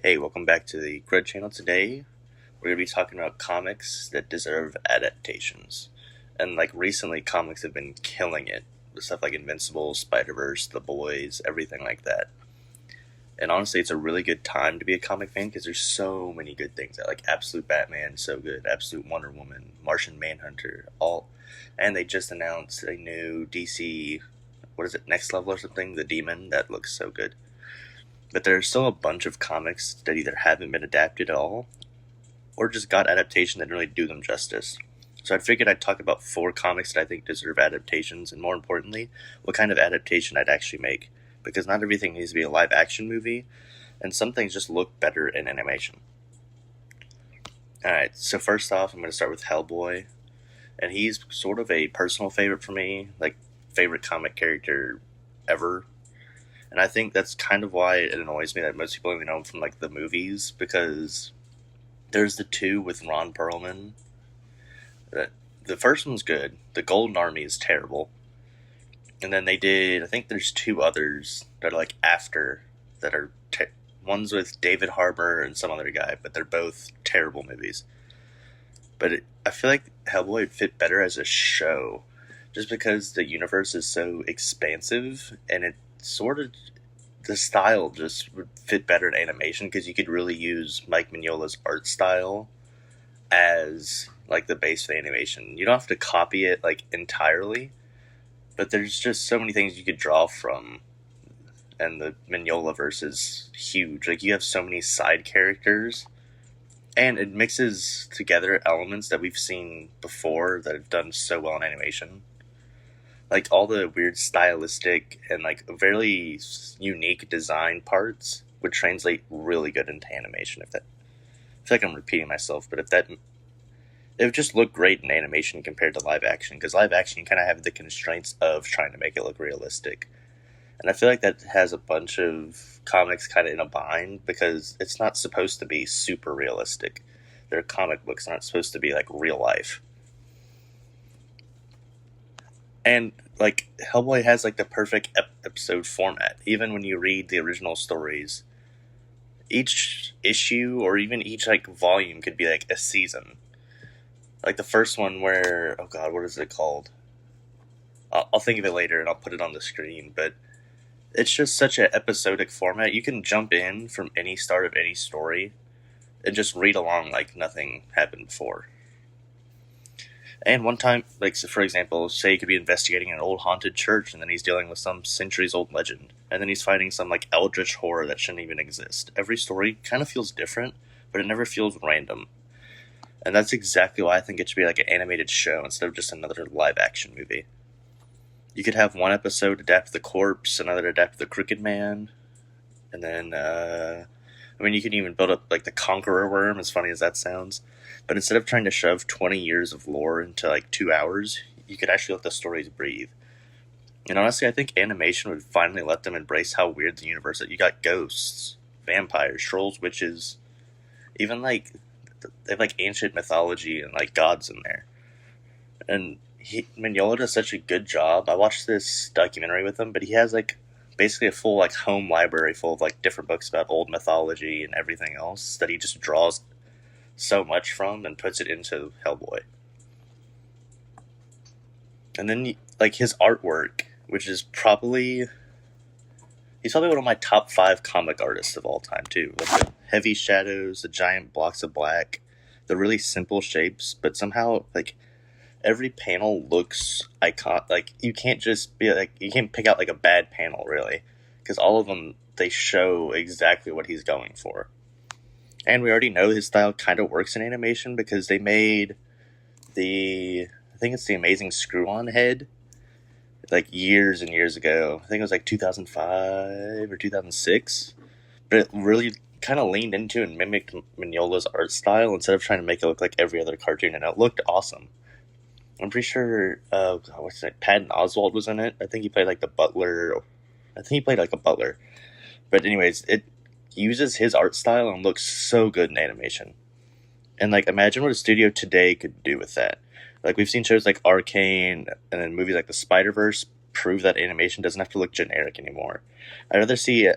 Hey, welcome back to the Grid channel. Today, we're going to be talking about comics that deserve adaptations. And recently, comics have been killing it with stuff like Invincible, Spider-Verse, The Boys, everything like that. And honestly, it's a really good time to be a comic fan because there's so many good things. Like Absolute Batman, so good. Absolute Wonder Woman, Martian Manhunter, all. And they just announced a new DC, Next Level or something? The Demon, that looks so good. But there's still a bunch of comics that either haven't been adapted at all, or just got adaptation that didn't really do them justice. So I figured I'd talk about 4 comics that I think deserve adaptations, and more importantly, what kind of adaptation I'd actually make. Because not everything needs to be a live action movie, and some things just look better in animation. Alright, so first off, I'm going to start with Hellboy. And he's sort of a personal favorite for me, favorite comic character ever. And I think that's kind of why it annoys me that most people only know him from the movies, because there's the 2 with Ron Perlman. The first one's good. The Golden Army is terrible. And then I think there's 2 others that are after, that are, one's with David Harbour and some other guy, but they're both terrible movies. But I feel like Hellboy would fit better as a show, just because the universe is so expansive, and it sort of, the style just would fit better in animation, because you could really use Mike Mignola's art style as the base for the animation. You don't have to copy it entirely, but there's just so many things you could draw from, and the Mignola-verse is huge. You have so many side characters, and it mixes together elements that we've seen before that have done so well in animation. All the weird stylistic and very unique design parts would translate really good into animation. I feel like I'm repeating myself, but it would just look great in animation compared to live action, because live action, you kind of have the constraints of trying to make it look realistic. And I feel like that has a bunch of comics kind of in a bind, because it's not supposed to be super realistic. They're comic books, not supposed to be real life. And Hellboy has the perfect episode format. Even when you read the original stories, each issue or even each volume could be a season. The first one where, oh god, what is it called? I'll think of it later and I'll put it on the screen. But it's just such an episodic format. You can jump in from any start of any story and just read along like nothing happened before. And one time, so for example, say he could be investigating an old haunted church, and then he's dealing with some centuries-old legend, and then he's fighting some eldritch horror that shouldn't even exist. Every story kind of feels different, but it never feels random. And that's exactly why I think it should be an animated show instead of just another live-action movie. You could have one episode adapt The Corpse, another adapt The Crooked Man, and then, you could even build up the Conqueror Worm, as funny as that sounds. But instead of trying to shove 20 years of lore into 2 hours, you could actually let the stories breathe. And honestly, I think animation would finally let them embrace how weird the universe is. You got ghosts, vampires, trolls, witches, even they have ancient mythology and gods in there. And Mignola does such a good job. I watched this documentary with him, but he has basically a full home library full of different books about old mythology and everything else that he just draws so much from and puts it into Hellboy. And then his artwork, which is he's probably one of my top 5 comic artists of all time too. The heavy shadows, the giant blocks of black, the really simple shapes, but somehow every panel looks iconic. You can't just be you can't pick out a bad panel really, because all of them, they show exactly what he's going for. And we already know his style kind of works in animation, because they made I think it's the Amazing Screw-On head years and years ago. I think it was 2005 or 2006. But it really kind of leaned into and mimicked Mignola's art style instead of trying to make it look like every other cartoon, and it looked awesome. I'm pretty sure, Patton Oswalt was in it. I think he played the butler. I think he played a butler. But anyways, it uses his art style and looks so good in animation. And imagine what a studio today could do with that. We've seen shows like Arcane, and then movies like The Spider-Verse prove that animation doesn't have to look generic anymore. I'd rather see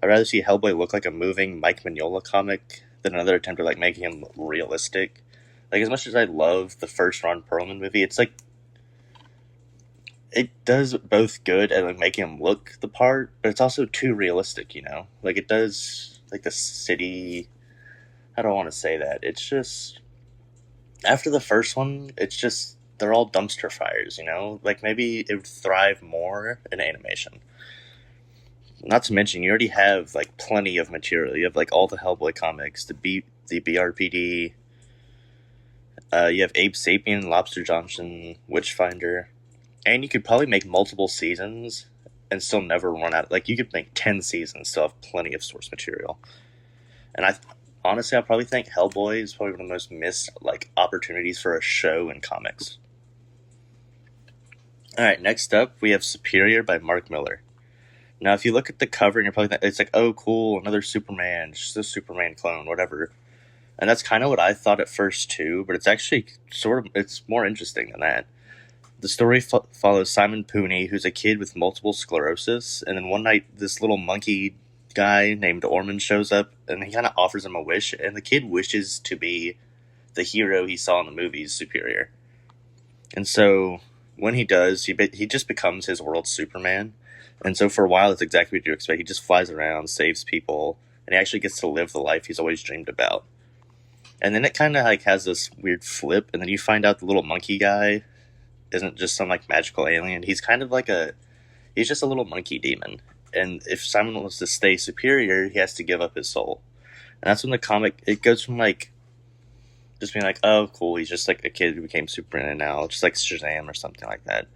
I'd rather see Hellboy look like a moving Mike Mignola comic than another attempt at like making him realistic. Like as much as I love the first Ron Perlman movie, it's like it does both good at like making him look the part, but it's also too realistic, you know? Like it does like the city, I don't want to say that. It's just after the first one, it's just they're all dumpster fires, you know? Like maybe it would thrive more in animation. Not to mention, you already have like plenty of material. You have like all the Hellboy comics, the BRPD. You have Abe Sapien, Lobster Johnson, Witchfinder, and you could probably make multiple seasons and still never run out. Like you could make 10 seasons, still have plenty of source material. And honestly, I probably think Hellboy is probably one of the most missed like opportunities for a show in comics. All right, next up we have Superior by Mark Miller. Now, if you look at the cover and you're probably thinking, it's like, oh, cool, another Superman, just a Superman clone, whatever. And that's kind of what I thought at first too, but it's actually it's more interesting than that. The story follows Simon Pooney, who's a kid with multiple sclerosis, and then one night this little monkey guy named Orman shows up, and he kind of offers him a wish, and the kid wishes to be the hero he saw in the movies, Superior. And so when he does, he just becomes his world's Superman. And so for a while, that's exactly what you expect. He just flies around, saves people, and he actually gets to live the life he's always dreamed about. And then it kind of like has this weird flip, and then you find out the little monkey guy isn't just some like magical alien. He's kind of like he's just a little monkey demon. And if Simon wants to stay superior, he has to give up his soul. And that's when the comic, it goes from like just being like, oh, cool, he's just like a kid who became Superman now, just like Shazam or something like that.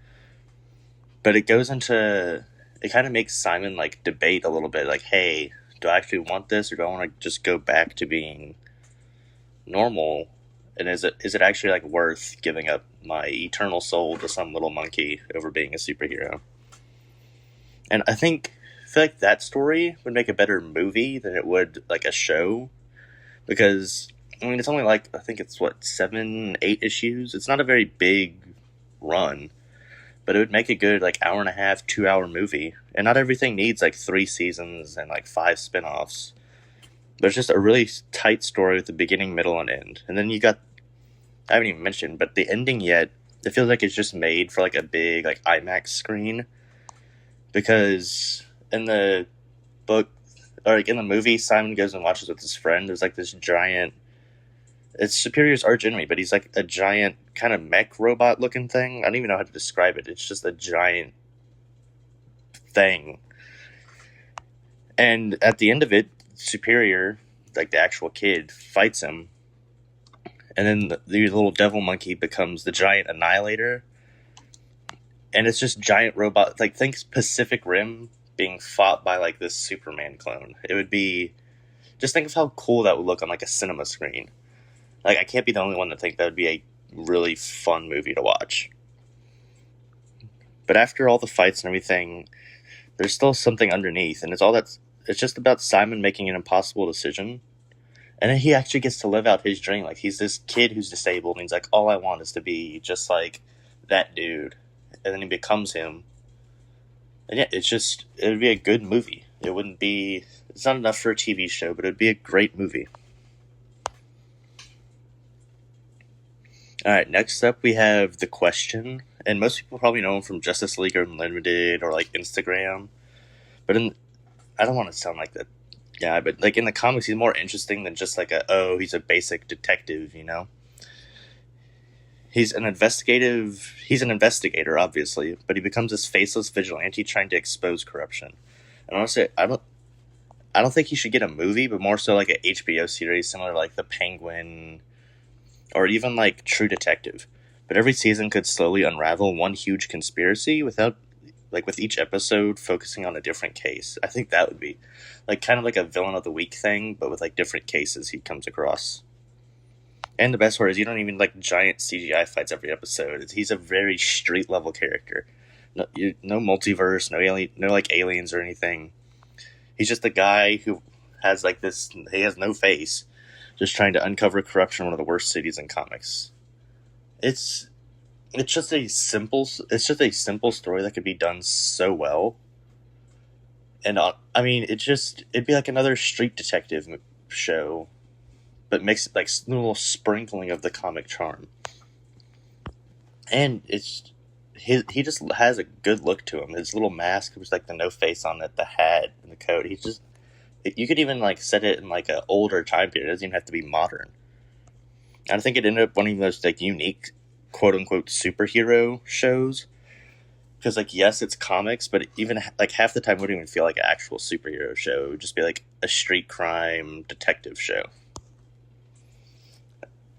But it goes into, it kind of makes Simon like debate a little bit, like, hey, do I actually want this, or do I want to just go back to being normal? And is it actually like worth giving up my eternal soul to some little monkey over being a superhero? And I feel like that story would make a better movie than it would like a show, because I mean it's only like, I think it's what, 7-8 issues. It's not a very big run, but it would make a good like hour and a half, 2-hour movie. And not everything needs like 3 seasons and like 5 spin-offs. There's just a really tight story with the beginning, middle, and end. And then you got, I haven't even mentioned, but the ending yet, it feels like it's just made for like a big like IMAX screen. Because in the book, or like in the movie, Simon goes and watches with his friend. There's like this giant, it's Superior's arch enemy, but he's like a giant kind of mech robot looking thing. I don't even know how to describe it. It's just a giant thing. And at the end of it, Superior, like the actual kid, fights him. And then the little devil monkey becomes the giant annihilator. And it's just giant robot, like think Pacific Rim being fought by like this Superman clone. It would be, just think of how cool that would look on like a cinema screen. Like I can't be the only one to think that would be a really fun movie to watch. But after all the fights and everything, there's still something underneath, and it's just about Simon making an impossible decision. And then he actually gets to live out his dream. Like he's this kid who's disabled, and he's like, all I want is to be just like that dude. And then he becomes him. And yeah, it would be a good movie. It's not enough for a TV show, but it would be a great movie. Alright, next up we have The Question. And most people probably know him from Justice League Unlimited or like Instagram. But I don't want to sound like that guy, but like in the comics he's more interesting than just like he's a basic detective, you know? He's an investigator, obviously, but he becomes this faceless vigilante trying to expose corruption. And honestly, I don't think he should get a movie, but more so like an HBO series similar to like The Penguin or even like True Detective. But every season could slowly unravel one huge conspiracy with each episode focusing on a different case. I think that would be like kind of like a villain of the week thing, but with like different cases he comes across. And the best part is you don't even like giant CGI fights every episode. He's a very street level character. No multiverse, no like aliens or anything. He's just a guy who has like this. He has no face, just trying to uncover corruption in one of the worst cities in comics. It's just a simple story that could be done so well. And I mean, it'd be like another street detective show, but mixed like a little sprinkling of the comic charm. And he just has a good look to him. His little mask with like the no face on it, the hat and the coat. He's just you could even like set it in like an older time period. It doesn't even have to be modern. And I think it ended up one of those like unique quote unquote superhero shows because like yes it's comics, but even like half the time it wouldn't even feel like an actual superhero show. It would just be like a street crime detective show.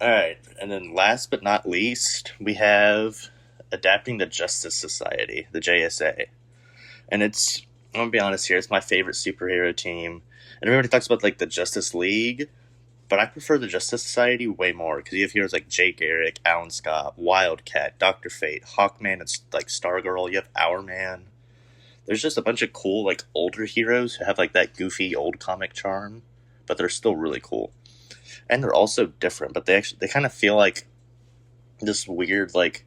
All right, and then last but not least, we have Adapting the Justice Society, the JSA, and I'm gonna be honest here, it's my favorite superhero team. And everybody talks about like the Justice League, but I prefer the Justice Society way more because you have heroes like Jay Garrick, Alan Scott, Wildcat, Doctor Fate, Hawkman, and like Stargirl. You have Hourman. There's just a bunch of cool like older heroes who have like that goofy old comic charm, but they're still really cool. And they're also different, but they kind of feel like this weird like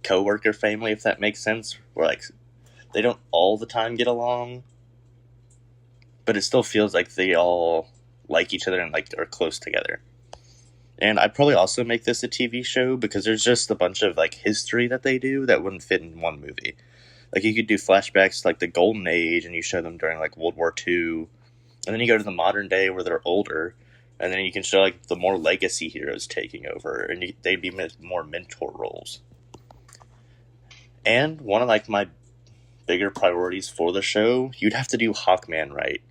coworker family, if that makes sense. Where like they don't all the time get along, but it still feels like they all like each other and like are close together. And I'd probably also make this a TV show because there's just a bunch of like history that they do that wouldn't fit in one movie. Like you could do flashbacks to, like the Golden Age, and you show them during like World War II, and then you go to the modern day where they're older, and then you can show like the more legacy heroes taking over, and they'd be more mentor roles. And one of like my bigger priorities for the show, you'd have to do Hawkman right.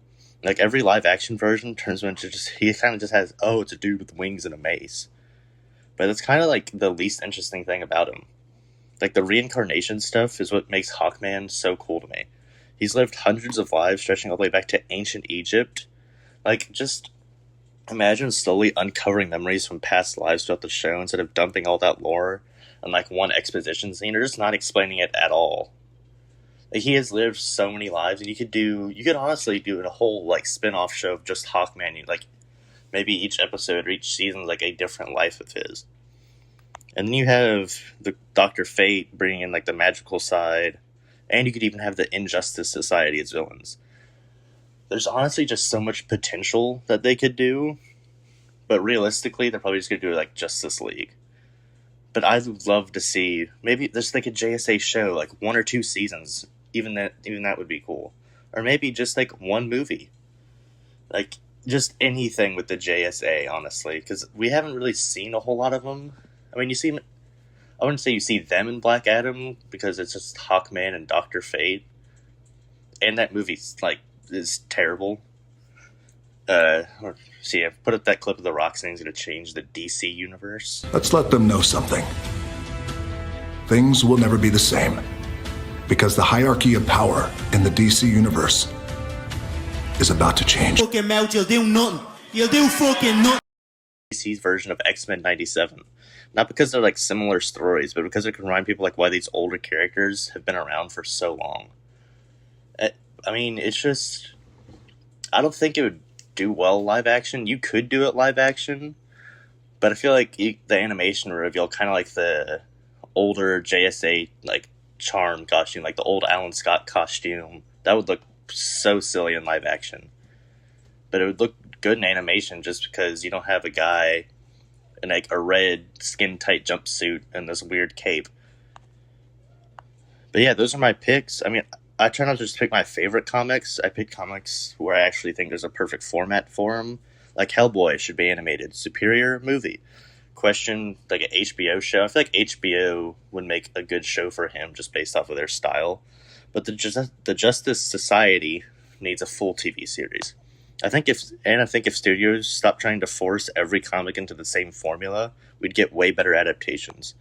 Like every live action version turns him into he kind of just has, oh, it's a dude with wings and a mace. But it's kind of like the least interesting thing about him. Like the reincarnation stuff is what makes Hawkman so cool to me. He's lived hundreds of lives stretching all the way back to ancient Egypt. Like just imagine slowly uncovering memories from past lives throughout the show instead of dumping all that lore on like one exposition scene or just not explaining it at all. Like he has lived so many lives, and you could honestly do a whole like spin-off show of just Hawkman. Like maybe each episode or each season is like a different life of his. And then you have the Dr. Fate bringing in like the magical side, and you could even have the Injustice Society as villains. There's honestly just so much potential that they could do, but realistically they're probably just gonna do like Justice League. But I'd love to see maybe there's like a JSA show, like 1 or 2 seasons. Even that would be cool. Or maybe just like one movie. Like just anything with the JSA, honestly, because we haven't really seen a whole lot of them. I mean, I wouldn't say you see them in Black Adam because it's just Hawkman and Doctor Fate, and that movie's like is terrible. See, I've put up that clip of The Rock saying he's going to change the DC universe. Let's let them know something. Things will never be the same, because the hierarchy of power in the DC universe is about to change. Fucking melt, you'll do nothing. You'll do fucking nothing. DC's version of X-Men 97. Not because they're like similar stories, but because it can remind people like why these older characters have been around for so long. I mean, it's just I don't think it would do well live action. You could do it live action, but I feel like the animation reveal kind of like the older JSA like charm costume, like the old Alan Scott costume. That would look so silly in live action, but it would look good in animation just because you don't have a guy in like a red skin tight jumpsuit and this weird cape. But yeah, those are my picks. I mean, I try not to just pick my favorite comics. I pick comics where I actually think there's a perfect format for them. Like Hellboy should be animated. Superior movie. Question, like an HBO show. I feel like HBO would make a good show for him just based off of their style. But the Justice Society needs a full TV series. I think if studios stopped trying to force every comic into the same formula, we'd get way better adaptations.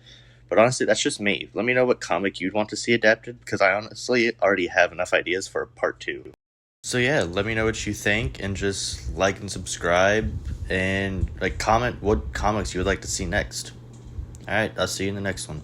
But honestly, that's just me. Let me know what comic you'd want to see adapted, because I honestly already have enough ideas for part 2. So yeah, let me know what you think, and just like and subscribe, and like comment what comics you would like to see next. Alright, I'll see you in the next one.